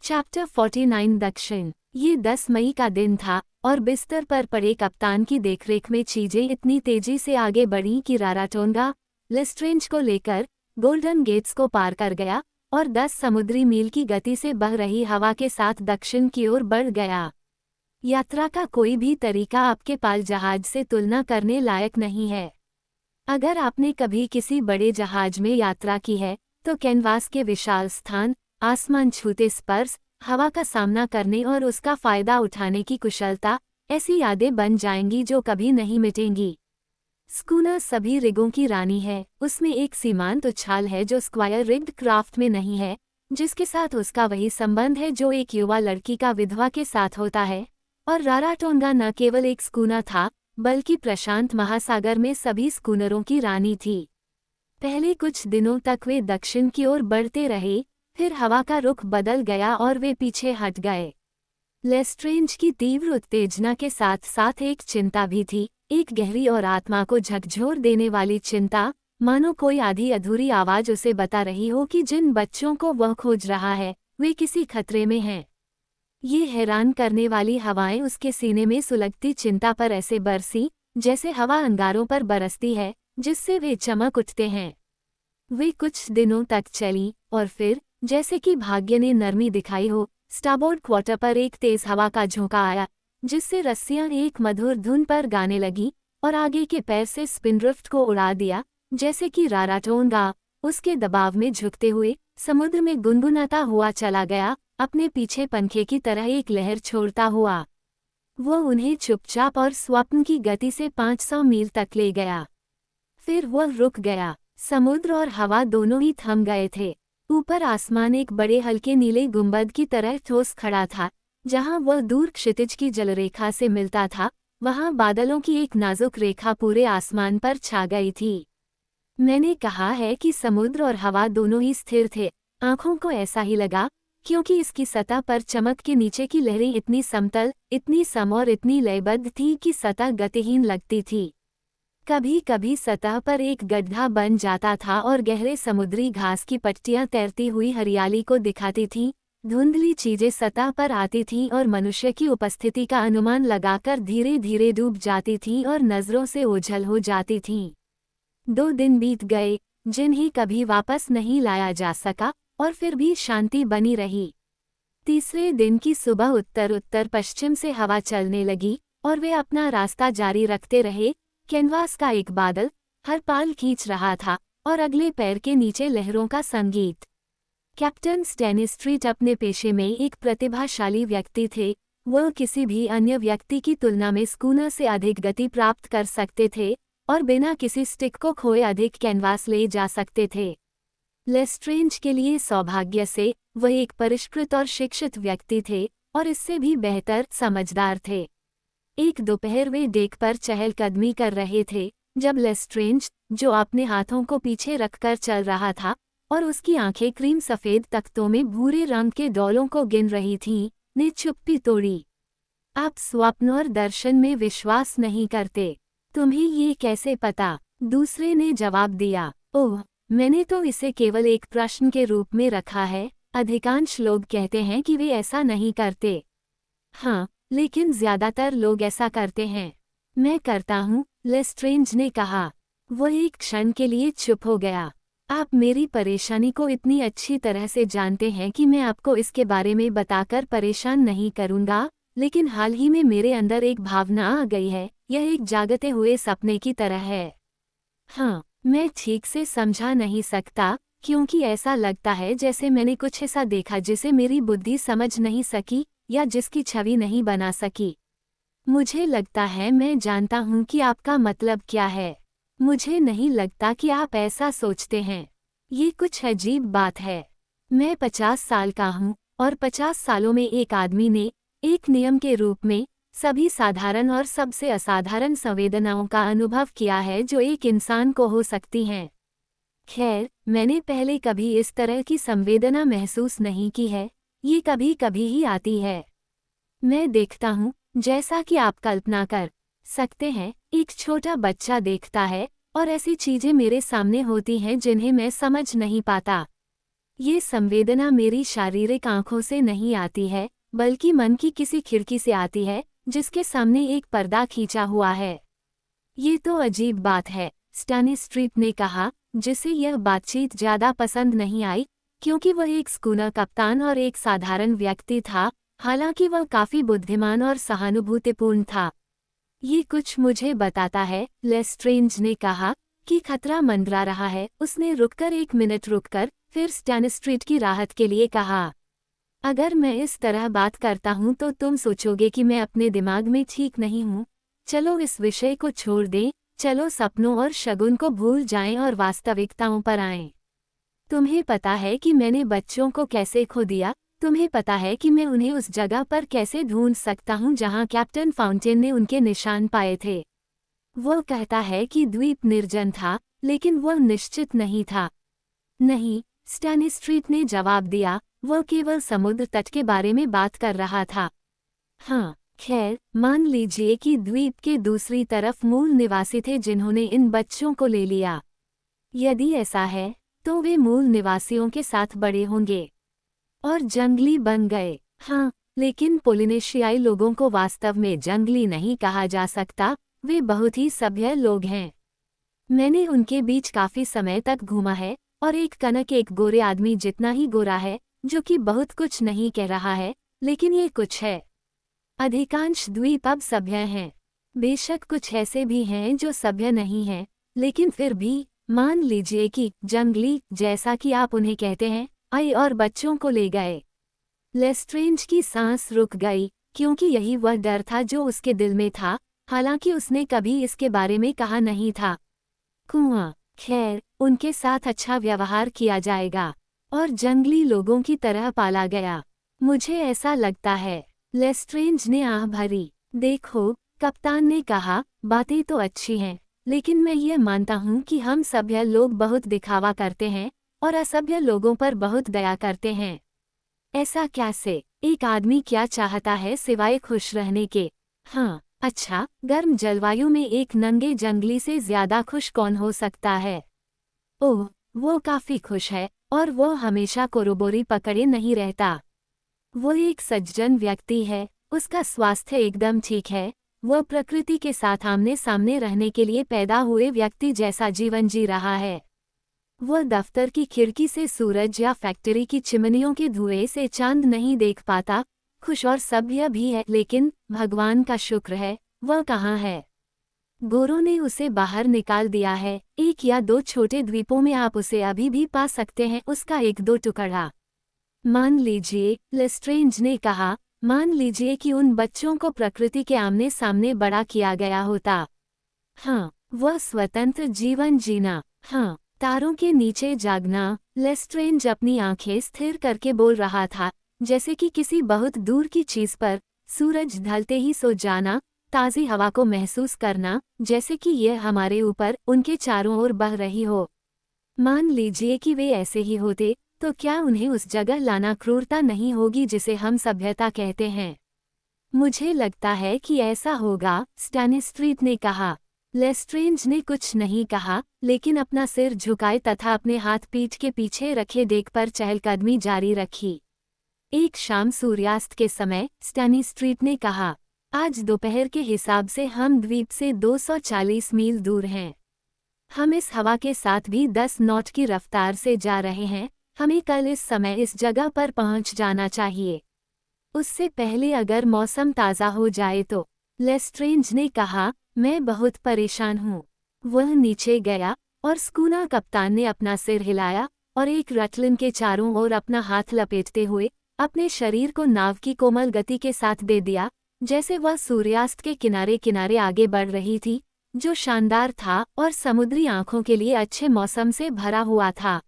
Chapter 49 दक्षिण। ये 10 मई का दिन था और बिस्तर पर पड़े कप्तान की देखरेख में चीजें इतनी तेजी से आगे बढ़ीं कि राराटोंगा लेस्ट्रेंज को लेकर गोल्डन गेट्स को पार कर गया और 10 समुद्री मील की गति से बह रही हवा के साथ दक्षिण की ओर बढ़ गया। यात्रा का कोई भी तरीका आपके पाल जहाज से तुलना करने लायक नहीं है। अगर आपने कभी किसी बड़े जहाज में यात्रा की है तो कैनवास के विशाल स्थान, आसमान छूते स्पर्श, हवा का सामना करने और उसका फायदा उठाने की कुशलता ऐसी यादें बन जाएंगी जो कभी नहीं मिटेंगी। स्कूनर सभी रिगों की रानी है, उसमें एक सीमांत उछाल है जो स्क्वायर रिग्ड क्राफ्ट में नहीं है, जिसके साथ उसका वही संबंध है जो एक युवा लड़की का विधवा के साथ होता है। और राराटोंगा न केवल एक स्कूनर था बल्कि प्रशांत महासागर में सभी स्कूनरों की रानी थी। पहले कुछ दिनों तक वे दक्षिण की ओर बढ़ते रहे, फिर हवा का रुख बदल गया और वे पीछे हट गए। लेस्ट्रेंज की तीव्र उत्तेजना के साथ साथ एक चिंता भी थी, एक गहरी और आत्मा को झकझोर देने वाली चिंता, मानो कोई आधी अधूरी आवाज उसे बता रही हो कि जिन बच्चों को वह खोज रहा है वे किसी खतरे में हैं। ये हैरान करने वाली हवाएं उसके सीने में सुलगती चिंता पर ऐसे बरसी जैसे हवा अंगारों पर बरसती है जिससे वे चमक उठते हैं। वे कुछ दिनों तक चली और फिर जैसे कि भाग्य ने नरमी दिखाई हो, स्टाबोर्ड क्वार्टर पर एक तेज हवा का झोंका आया जिससे रस्सियां एक मधुर धुन पर गाने लगी और आगे के पैर से स्पिनड्रिफ्ट को उड़ा दिया, जैसे कि राराटोंगा उसके दबाव में झुकते हुए समुद्र में गुनगुनाता हुआ चला गया, अपने पीछे पंखे की तरह एक लहर छोड़ता हुआ। वो उन्हें चुपचाप और स्वप्न की गति से 500 मील तक ले गया। फिर वह रुक गया। समुद्र और हवा दोनों ही थम गए थे। ऊपर आसमान एक बड़े हल्के नीले गुंबद की तरह ठोस खड़ा था। जहां वह दूर क्षितिज की जलरेखा से मिलता था, वहां बादलों की एक नाजुक रेखा पूरे आसमान पर छा गई थी। मैंने कहा है कि समुद्र और हवा दोनों ही स्थिर थे। आंखों को ऐसा ही लगा क्योंकि इसकी सतह पर चमक के नीचे की लहरें इतनी समतल, इतनी सम और इतनी लयबद्ध थी कि सतह गतिहीन लगती थी। कभी कभी सतह पर एक गड्ढा बन जाता था और गहरे समुद्री घास की पट्टियां तैरती हुई हरियाली को दिखाती थीं। धुंधली चीजें सतह पर आती थीं और मनुष्य की उपस्थिति का अनुमान लगाकर धीरे धीरे डूब जाती थीं और नजरों से ओझल हो जाती थीं। 2 दिन बीत गए जिन्हें कभी वापस नहीं लाया जा सका और फिर भी शांति बनी रही। तीसरे दिन की सुबह उत्तर उत्तर पश्चिम से हवा चलने लगी और वे अपना रास्ता जारी रखते रहे। कैनवास का एक बादल हर पाल खींच रहा था और अगले पैर के नीचे लहरों का संगीत। कैप्टन स्टैनिस्ट्रीट अपने पेशे में एक प्रतिभाशाली व्यक्ति थे। वह किसी भी अन्य व्यक्ति की तुलना में स्कूनर से अधिक गति प्राप्त कर सकते थे और बिना किसी स्टिक को खोए अधिक कैनवास ले जा सकते थे। लेस्ट्रेंज के लिए सौभाग्य से वह एक परिष्कृत और शिक्षित व्यक्ति थे और इससे भी बेहतर समझदार थे। एक दोपहर वे डेक पर चहलकदमी कर रहे थे जब लेस्ट्रेंज, जो अपने हाथों को पीछे रखकर चल रहा था और उसकी आंखें क्रीम सफेद तख्तों में भूरे रंग के डॉलों को गिन रही थीं, ने चुप्पी तोड़ी। आप स्वप्न और दर्शन में विश्वास नहीं करते, तुम्हें ये कैसे पता? दूसरे ने जवाब दिया। ओह, मैंने तो इसे केवल एक प्रश्न के रूप में रखा है। अधिकांश लोग कहते हैं कि वे ऐसा नहीं करते। हाँ, लेकिन ज्यादातर लोग ऐसा करते हैं। मैं करता हूँ, लेस्ट्रेंज ने कहा। वह एक क्षण के लिए चुप हो गया। आप मेरी परेशानी को इतनी अच्छी तरह से जानते हैं कि मैं आपको इसके बारे में बताकर परेशान नहीं करूँगा, लेकिन हाल ही में मेरे अंदर एक भावना आ गई है। यह एक जागते हुए सपने की तरह है। हाँ, मैं ठीक से समझा नहीं सकता क्योंकि ऐसा लगता है जैसे मैंने कुछ ऐसा देखा जिसे मेरी बुद्धि समझ नहीं सकी या जिसकी छवि नहीं बना सकी। मुझे लगता है मैं जानता हूँ कि आपका मतलब क्या है। मुझे नहीं लगता कि आप ऐसा सोचते हैं। ये कुछ अजीब बात है। मैं 50 साल का हूँ और 50 सालों में एक आदमी ने एक नियम के रूप में सभी साधारण और सबसे असाधारण संवेदनाओं का अनुभव किया है जो एक इंसान को हो सकती हैं। खैर, मैंने पहले कभी इस तरह की संवेदना महसूस नहीं की है। ये कभी कभी ही आती है। मैं देखता हूँ, जैसा कि आप कल्पना कर सकते हैं, एक छोटा बच्चा देखता है और ऐसी चीजें मेरे सामने होती हैं जिन्हें मैं समझ नहीं पाता। ये संवेदना मेरी शारीरिक आंखों से नहीं आती है, बल्कि मन की किसी खिड़की से आती है, जिसके सामने एक पर्दा खींचा हुआ है। ये तो अजीब बात है, स्टैनिस्ट्रीट ने कहा, जिसे यह बातचीत ज्यादा पसंद नहीं आई, क्योंकि वह एक स्कूनर कप्तान और एक साधारण व्यक्ति था, हालांकि वह काफी बुद्धिमान और सहानुभूतिपूर्ण था। ये कुछ मुझे बताता है, लेस्ट्रेंज ने कहा, कि खतरा मंडरा रहा है। उसने रुककर 1 मिनट रुककर फिर स्टैनिस्ट्रीट की राहत के लिए कहा, अगर मैं इस तरह बात करता हूं तो तुम सोचोगे कि मैं अपने दिमाग में ठीक नहीं हूं। चलो इस विषय को छोड़ दें, चलो सपनों और शगुन को भूल जाएं और वास्तविकताओं पर आएं। तुम्हें पता है कि मैंने बच्चों को कैसे खो दिया, तुम्हें पता है कि मैं उन्हें उस जगह पर कैसे ढूंढ सकता हूं जहां कैप्टन फाउंटेन ने उनके निशान पाए थे। वो कहता है कि द्वीप निर्जन था, लेकिन वह निश्चित नहीं था। नहीं, स्टैनिस्ट्रीट ने जवाब दिया, वह केवल समुद्र तट के बारे में बात कर रहा था। हाँ, खैर, मान लीजिए कि द्वीप के दूसरी तरफ मूल निवासी थे जिन्होंने इन बच्चों को ले लिया। यदि ऐसा है, तो वे मूल निवासियों के साथ बड़े होंगे और जंगली बन गए। हाँ, लेकिन पोलिनेशियाई लोगों को वास्तव में जंगली नहीं कहा जा सकता, वे बहुत ही सभ्य लोग हैं। मैंने उनके बीच काफी समय तक घूमा है, और एक कनक एक गोरे आदमी जितना ही गोरा है, जो कि बहुत कुछ नहीं कह रहा है, लेकिन ये कुछ है। अधिकांश द्वीप अब सभ्य हैं। बेशक कुछ ऐसे भी हैं जो सभ्य नहीं हैं, लेकिन फिर भी, मान लीजिए कि जंगली, जैसा कि आप उन्हें कहते हैं, आए और बच्चों को ले गए। लेस्ट्रेंज की सांस रुक गई, क्योंकि यही वह डर था जो उसके दिल में था, हालांकि उसने कभी इसके बारे में कहा नहीं था। कुआं, खैर, उनके साथ अच्छा व्यवहार किया जाएगा, और जंगली लोगों की तरह पाला गया। मुझे ऐसा लगता है। लेस्ट्रेंज ने आह भरी। देखो, कप्तान ने कहा, बातें तो अच्छी हैं, लेकिन मैं ये मानता हूँ कि हम सभ्य लोग बहुत दिखावा करते हैं, और असभ्य लोगों पर बहुत दया करते हैं। ऐसा कैसे? एक आदमी क्या चाहता है सिवाय खुश रहने के? हाँ, अच्छा, गर्म जलवायु में एक नंगे जंगली से ज्यादा खुश कौन हो सकता है? ओह, वो काफी खुश है, और वो हमेशा कोरोबोरी पकड़े नहीं रहता। वो एक सज्जन व्यक्ति है, उसका स्वास्थ्य एकदम ठीक है, वह प्रकृति के साथ आमने सामने रहने के लिए पैदा हुए व्यक्ति जैसा जीवन जी रहा है। वह दफ्तर की खिड़की से सूरज या फैक्ट्री की चिमनियों के धुएं से चांद नहीं देख पाता, खुश और सभ्य भी है, लेकिन भगवान का शुक्र है, वह कहाँ है? गोरों ने उसे बाहर निकाल दिया है। 1 या 2 छोटे द्वीपों में आप उसे अभी भी पा सकते हैं, उसका 1-2 टुकड़ा। मान लीजिए, लेस्ट्रेंज ने कहा, मान लीजिए कि उन बच्चों को प्रकृति के आमने सामने बड़ा किया गया होता। हाँ, वह स्वतंत्र जीवन जीना। हाँ, तारों के नीचे जागना। लेस्ट्रेंज अपनी आंखें स्थिर करके बोल रहा था, जैसे कि किसी बहुत दूर की चीज पर, सूरज ढलते ही सो जाना, ताज़ी हवा को महसूस करना, जैसे कि यह हमारे ऊपर, उनके चारों ओर बह रही हो। मान लीजिए कि वे ऐसे ही होते, तो क्या उन्हें उस जगह लाना क्रूरता नहीं होगी जिसे हम सभ्यता कहते हैं? मुझे लगता है कि ऐसा होगा, स्टैनिस्ट्रीट ने कहा। लेस्ट्रेंज ने कुछ नहीं कहा, लेकिन अपना सिर झुकाए तथा अपने हाथ पीठ के पीछे रखे देख पर चहलकदमी जारी रखी। एक शाम सूर्यास्त के समय, स्टैनिस्ट्रीट ने कहा, आज दोपहर के हिसाब से हम द्वीप से 240 मील दूर हैं। हम इस हवा के साथ भी 10 नॉट की रफ्तार से जा रहे हैं, हमें कल इस समय इस जगह पर पहुंच जाना चाहिए। उससे पहले अगर मौसम ताज़ा हो जाए तो। लेस्ट्रेंज ने कहा, मैं बहुत परेशान हूँ। वह नीचे गया, और स्कूना कप्तान ने अपना सिर हिलाया, और एक रटलिन के चारों ओर अपना हाथ लपेटते हुए, अपने शरीर को नाव की कोमल गति के साथ दे दिया, जैसे वह सूर्यास्त के किनारे किनारे आगे बढ़ रही थी, जो शानदार था और समुद्री आंखों के लिए अच्छे मौसम से भरा हुआ था।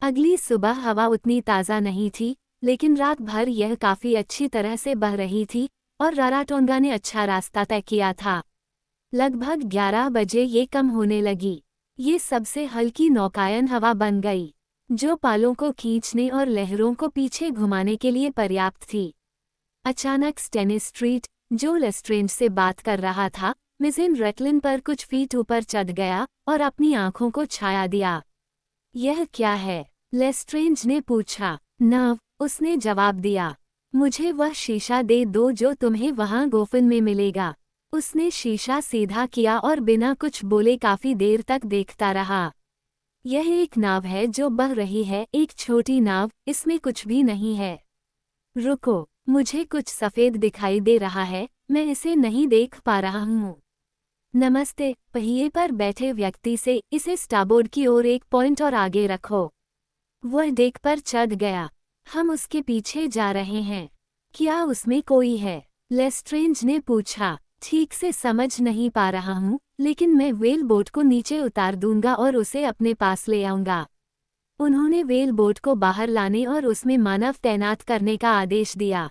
अगली सुबह हवा उतनी ताज़ा नहीं थी, लेकिन रात भर यह काफ़ी अच्छी तरह से बह रही थी, और राराटोंगा ने अच्छा रास्ता तय किया था। लगभग 11 बजे ये कम होने लगी। ये सबसे हल्की नौकायन हवा बन गई, जो पालों को खींचने और लहरों को पीछे घुमाने के लिए पर्याप्त थी। अचानक स्टैनिस्ट्रीट, जो लेस्ट्रेंज से बात कर रहा था, मिज़िन रटलिन पर कुछ फीट ऊपर चढ़ गया और अपनी आंखों को छाया दिया। यह क्या है? लेस्ट्रेंज ने पूछा। नाव, उसने जवाब दिया। मुझे वह शीशा दे दो जो तुम्हें वहां गोफन में मिलेगा। उसने शीशा सीधा किया और बिना कुछ बोले काफी देर तक देखता रहा। यह एक नाव है जो बह रही है, एक छोटी नाव, इसमें कुछ भी नहीं है। रुको, मुझे कुछ सफेद दिखाई दे रहा है, मैं इसे नहीं देख पा रहा हूँ। नमस्ते, पहिए पर बैठे व्यक्ति से इसे स्टारबोर्ड की ओर एक पॉइंट और आगे रखो। वह डेक पर चढ़ गया। हम उसके पीछे जा रहे हैं। क्या उसमें कोई है? लेस्ट्रेंज ने पूछा। ठीक से समझ नहीं पा रहा हूँ, लेकिन मैं व्हेल बोट को नीचे उतार दूंगा और उसे अपने पास ले आऊंगा। उन्होंने व्हेल बोट को बाहर लाने और उसमें मानव तैनात करने का आदेश दिया।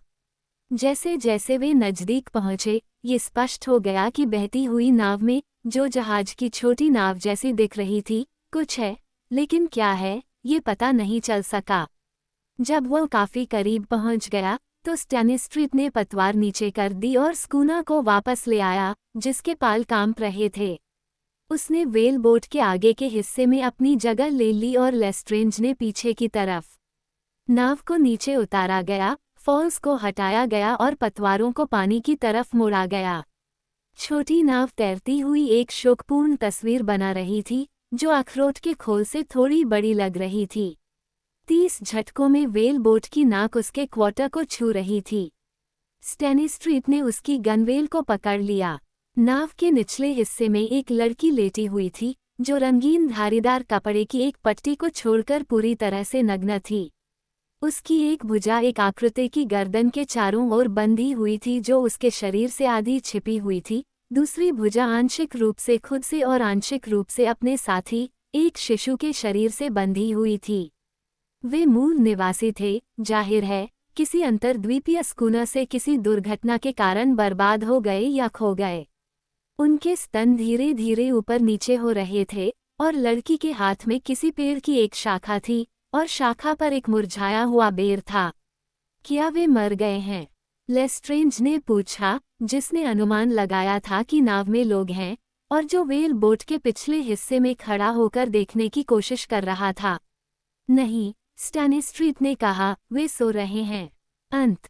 जैसे जैसे वे नजदीक पहुंचे, ये स्पष्ट हो गया कि बहती हुई नाव में, जो जहाज की छोटी नाव जैसी दिख रही थी, कुछ है, लेकिन क्या है, ये पता नहीं चल सका। जब वो काफी करीब पहुंच गया, तो स्टैनिस्ट्रीट ने पतवार नीचे कर दी और स्कूना को वापस ले आया, जिसके पाल कांप रहे थे। उसने व्हेल बोट के आगे के हिस्से में अपनी जगह ले ली और लेस्ट्रेंज ने पीछे की तरफ। नाव को नीचे उतारा गया, फॉल्स को हटाया गया और पतवारों को पानी की तरफ मोड़ा गया। छोटी नाव तैरती हुई एक शोकपूर्ण तस्वीर बना रही थी, जो अखरोट के खोल से थोड़ी बड़ी लग रही थी। 30 झटकों में व्हेल बोट की नाक उसके क्वार्टर को छू रही थी। स्टैनिस्ट्रीट ने उसकी गनवेल को पकड़ लिया। नाव के निचले हिस्से में एक लड़की लेटी हुई थी, जो रंगीन धारीदार कपड़े की एक पट्टी को छोड़कर पूरी तरह से नग्न थी। उसकी एक भुजा एक आकृति की गर्दन के चारों ओर बंधी हुई थी जो उसके शरीर से आधी छिपी हुई थी। दूसरी भुजा आंशिक रूप से खुद से और आंशिक रूप से अपने साथी, एक शिशु के शरीर से बंधी हुई थी। वे मूल निवासी थे, जाहिर है, किसी अंतर्द्वीपीय स्कूना से किसी दुर्घटना के कारण बर्बाद हो गए या खो गए। उनके स्तन धीरे धीरे ऊपर नीचे हो रहे थे, और लड़की के हाथ में किसी पेड़ की एक शाखा थी, और शाखा पर एक मुरझाया हुआ बेर था। क्या वे मर गए हैं? लेस्ट्रेंज ने पूछा, जिसने अनुमान लगाया था कि नाव में लोग हैं, और जो व्हेल बोट के पिछले हिस्से में खड़ा होकर देखने की कोशिश कर रहा था। नहीं, स्टैनिस्ट्रीट ने कहा, वे सो रहे हैं। अंत।